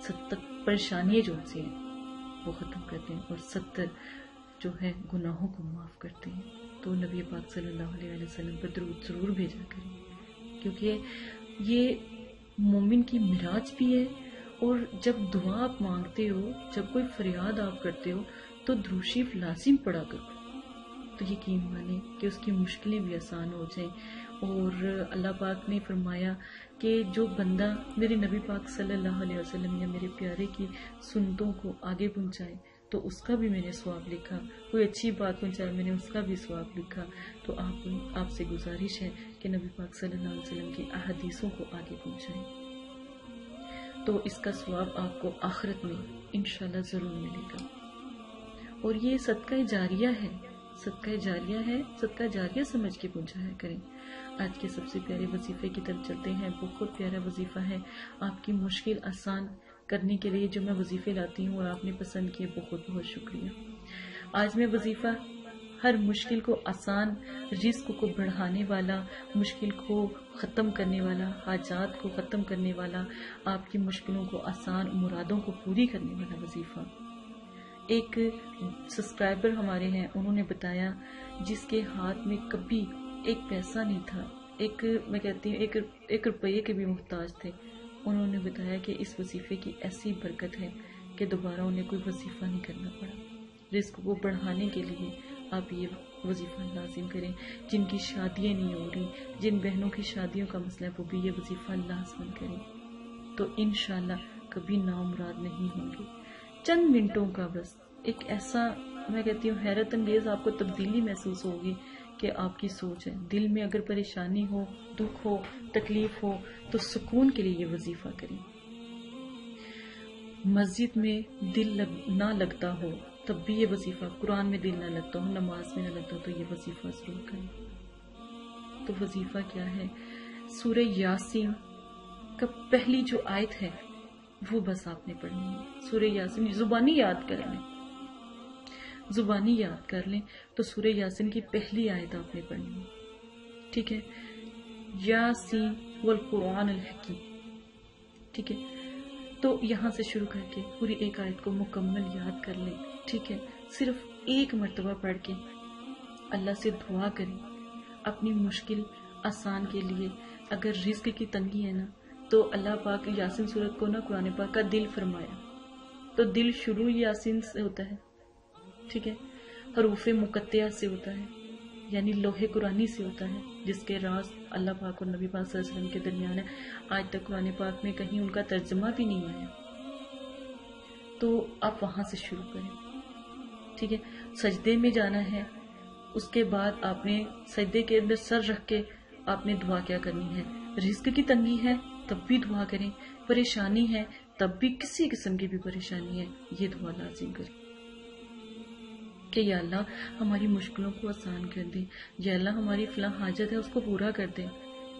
70 परेशानियां जो उनसे हैं वो ख़त्म करते हैं और 70 जो है गुनाहों को माफ़ करते हैं। तो नबी पाक सल्लल्लाहु अलैहि वसल्लम पर दरूद ज़रूर भेजा करें, क्योंकि ये मोमिन की मिराज भी है। और जब दुआ आप मांगते हो, जब कोई फरियाद आप करते हो, तो दुरूद शरीफ लाजिम पढ़ा करो, तो यकीन माने कि उसकी मुश्किलें भी आसान हो जाएं। और अल्लाह पाक ने फरमाया कि जो बंदा मेरे नबी पाक सल्लल्लाहु अलैहि वसल्लम या मेरे प्यारे की सुन्नतों को आगे पहुंचाए तो उसका भी मैंने सवाब लिखा, कोई अच्छी बात पहुंचाए मैंने उसका भी सवाब लिखा। तो आपसे गुजारिश है कि नबी पाक सल्लल्लाहु अलैहि वसल्लम की अहदीसों को आगे पहुंचाएं, तो इसका सवाब आपको आखिरत में इंशाल्लाह ज़रूर मिलेगा। और ये सदका जारिया है, सदका जारिया है, सदका जारिया समझ के पहुंचाया करें। आज के सबसे प्यारे वजीफे की तरफ चलते हैं। बहुत प्यारा वजीफा है, आपकी मुश्किल आसान करने के लिए जो मैं वजीफे लाती हूँ और आपने पसंद किए, बहुत बहुत शुक्रिया। आज मैं वजीफा हर मुश्किल को आसान, रिस्क को बढ़ाने वाला, मुश्किल को ख़त्म करने वाला, हाजात को ख़त्म करने वाला, आपकी मुश्किलों को आसान, मुरादों को पूरी करने वाला वजीफा। एक सब्सक्राइबर हमारे हैं, उन्होंने बताया जिसके हाथ में कभी एक पैसा नहीं था, मैं कहती हूँ एक रुपये के भी मुहताज थे, उन्होंने बताया कि इस वजीफे की ऐसी बरकत है कि दोबारा उन्हें कोई वजीफा नहीं करना पड़ा। रिस्क को बढ़ाने के लिए आप ये वजीफा लाजिम करें। जिनकी शादियाँ नहीं हो रही, जिन बहनों की शादियों का मसला है, वो भी ये वजीफा लाजमन करें, तो इंशाल्लाह कभी नामुराद नहीं होंगे। चंद मिनटों का बस एक ऐसा, मैं कहती हूँ, हैरत अंगेज आपको तब्दीली महसूस होगी कि आपकी सोच है। दिल में अगर परेशानी हो, दुख हो, तकलीफ हो, तो सुकून के लिए ये वजीफा करें। मस्जिद में दिल ना लगता हो तब भी ये वजीफा, कुरान में दिल ना लगता हो, नमाज में ना लगता हो, तो ये वजीफा जरूर करें। तो वजीफा क्या है? सूरह यासीन का पहली जो आयत है वो बस आपने पढ़नी है। सूरह यासीन जुबानी याद कर लें, जुबानी याद कर लें, तो सूरह यासीन की पहली आयत आपने पढ़नी है, ठीक है? यासीन वल कुरान अल हकीम, ठीक है? तो यहाँ से शुरू करके पूरी एक आयत को मुकम्मल याद कर लें, ठीक है? सिर्फ एक मर्तबा पढ़ के अल्लाह से दुआ करें अपनी मुश्किल आसान के लिए। अगर रिस्क की तंगी है ना, तो अल्लाह पाक यासीन सूरत को ना कुरान पाक का दिल फरमाया, तो दिल शुरू यासीन से होता है, ठीक है? हरूफे मुकत्तिया से होता है, यानी लोहे कुरानी से होता है, जिसके राज अल्लाह पाक और नबी पाक सल्लल्लाहु अलैहि वसल्लम के दरमियान है। आज तक कुरान पाक में कहीं उनका तर्जमा भी नहीं आया, तो आप वहां से शुरू करें, ठीक है? सजदे में जाना है, उसके बाद आपने सजदे के अंदर सर रख के आपने दुआ क्या करनी है? रिस्क की तंगी है तब भी दुआ करें, परेशानी है तब भी, किसी किस्म की भी परेशानी है, ये दुआ लाजिम करें कि या अल्लाह हमारी मुश्किलों को आसान कर दे, या अल्लाह हमारी फलां हाजत है उसको पूरा कर दे।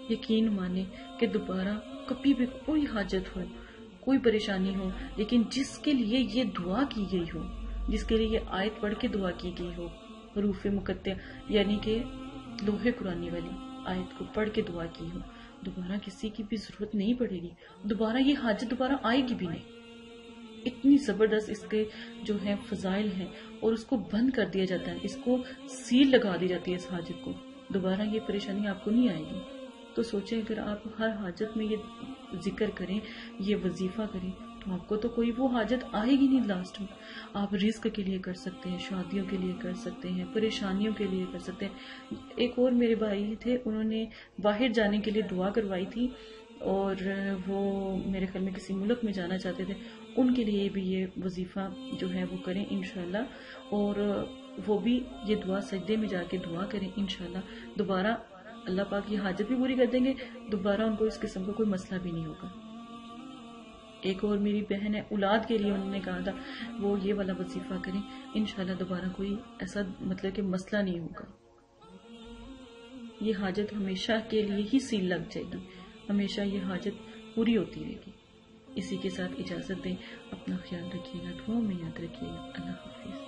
यकीन माने कि दोबारा कभी भी कोई हाजत हो, कोई परेशानी हो, लेकिन जिसके लिए ये दुआ की गई हो, जिसके लिए ये आयत पढ़ के दुआ की गई हो, हरूफे मुकत्ते यानी कि लोहे कुरानी वाली आयत को पढ़ के दुआ की हो, दोबारा किसी की भी जरूरत नहीं पड़ेगी, दोबारा ये हाजत दोबारा आएगी भी नहीं। इतनी जबरदस्त इसके जो है फजाइल हैं, और उसको बंद कर दिया जाता है, इसको सील लगा दी जाती है इस हाजत को, दोबारा ये परेशानी आपको नहीं आएगी। तो सोचें, अगर आप हर हाजत में ये जिक्र करें, ये वजीफा करें, तो आपको तो कोई वो हाजत आएगी नहीं लास्ट में। आप रिस्क के लिए कर सकते हैं, शादियों के लिए कर सकते हैं, परेशानियों के लिए कर सकते हैं। एक और मेरे भाई थे, उन्होंने बाहर जाने के लिए दुआ करवाई थी, और वो मेरे ख्याल में किसी मुल्क में जाना चाहते थे, उनके लिए भी ये वजीफा जो है वो करें इंशाल्लाह, और वो भी ये दुआ सजदे में जाके दुआ करें इंशाल्लाह, दोबारा अल्लाह पाक की हाजत भी पूरी कर देंगे, दोबारा उनको इस किस्म का कोई मसला भी नहीं होगा। एक और मेरी बहन है, औलाद के लिए उन्होंने कहा था वो ये वाला वजीफा करें, इंशाल्लाह दोबारा कोई ऐसा मतलब कि मसला नहीं होगा। ये हाजत हमेशा के लिए ही सील लग जाएगी, हमेशा ये हाजत पूरी होती रहेगी। इसी के साथ इजाजत दें, अपना ख्याल रखिएगा, दुआओं में याद रखिएगा। अल्लाह हाफिज।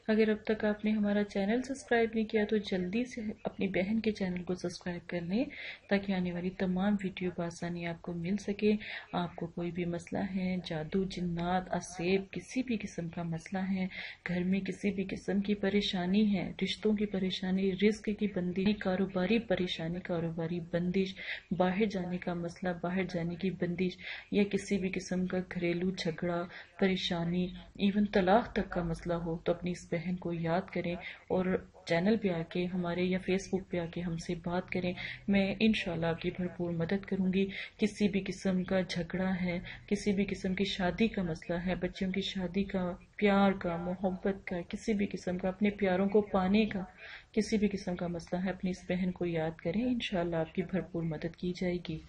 اگر اب تک آپ نے ہمارا چینل سبسکرائب نہیں کیا تو جلدی سے اپنی بہن کے چینل کو سبسکرائب کر لیں تاکہ آنے والی تمام ویڈیو بآسانی آپ کو مل سکے۔ آپ کو کوئی بھی مسئلہ ہے، جادو، جنات، اسیب، کسی بھی قسم کا مسئلہ ہے، گھر میں کسی بھی قسم کی پریشانی ہے، رشتوں کی پریشانی، رزق کی بندش، کاروباری پریشانی، کاروباری بندش، باہر جانے کا مسئلہ، باہر جانے کی بندش، یا کسی بھی قسم کا گھریلو جھگڑا، پریشانی، ایون طلاق تک کا مسئلہ ہو تو اپنی اس بہن کو یاد کریں اور چینل پہ آ کے ہمارے یا فیس بک پہ آ کے ہم سے بات کریں۔ میں انشاءاللہ آپ کی بھرپور مدد کروں گی۔ کسی بھی قسم کا جھگڑا ہے، کسی بھی قسم کی شادی کا مسئلہ ہے، بچوں کی شادی کا، پیار کا، محبت کا، کسی بھی قسم کا اپنے پیاروں کو پانے کا کسی بھی قسم کا مسئلہ ہے، اپنی اس بہن کو یاد کریں، انشاءاللہ آپ کی بھرپور مدد کی جائے گی۔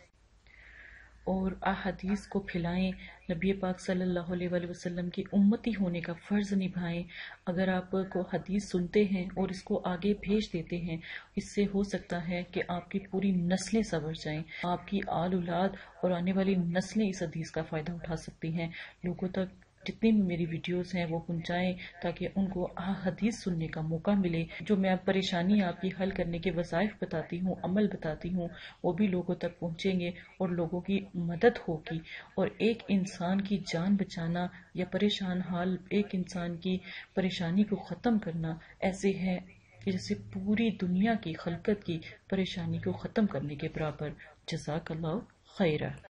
اور احادیث کو پھیلائیں، نبی پاک صلی اللہ علیہ وآلہ وسلم کی امتی ہونے کا فرض نبھائیں۔ اگر آپ کو حدیث سنتے ہیں اور اس کو آگے بھیج دیتے ہیں، اس سے ہو سکتا ہے کہ آپ کی پوری نسلیں سنور جائیں، آپ کی آل اولاد اور آنے والی نسلیں اس حدیث کا فائدہ اٹھا سکتی ہیں۔ لوگوں تک جتنی بھی میری ویڈیوز ہیں وہ پہنچائیں تاکہ ان کو حدیث سننے کا موقع ملے۔ جو میں آپ پریشانی آپ کی حل کرنے کے وظائف بتاتی ہوں، عمل بتاتی ہوں، وہ بھی لوگوں تک پہنچیں گے اور لوگوں کی مدد ہوگی۔ اور ایک انسان کی جان بچانا یا پریشان حال ایک انسان کی پریشانی کو ختم کرنا ایسے ہے کہ جیسے پوری دنیا کی خلقت کی پریشانی کو ختم کرنے کے برابر۔ جزاک اللہ خیرہ۔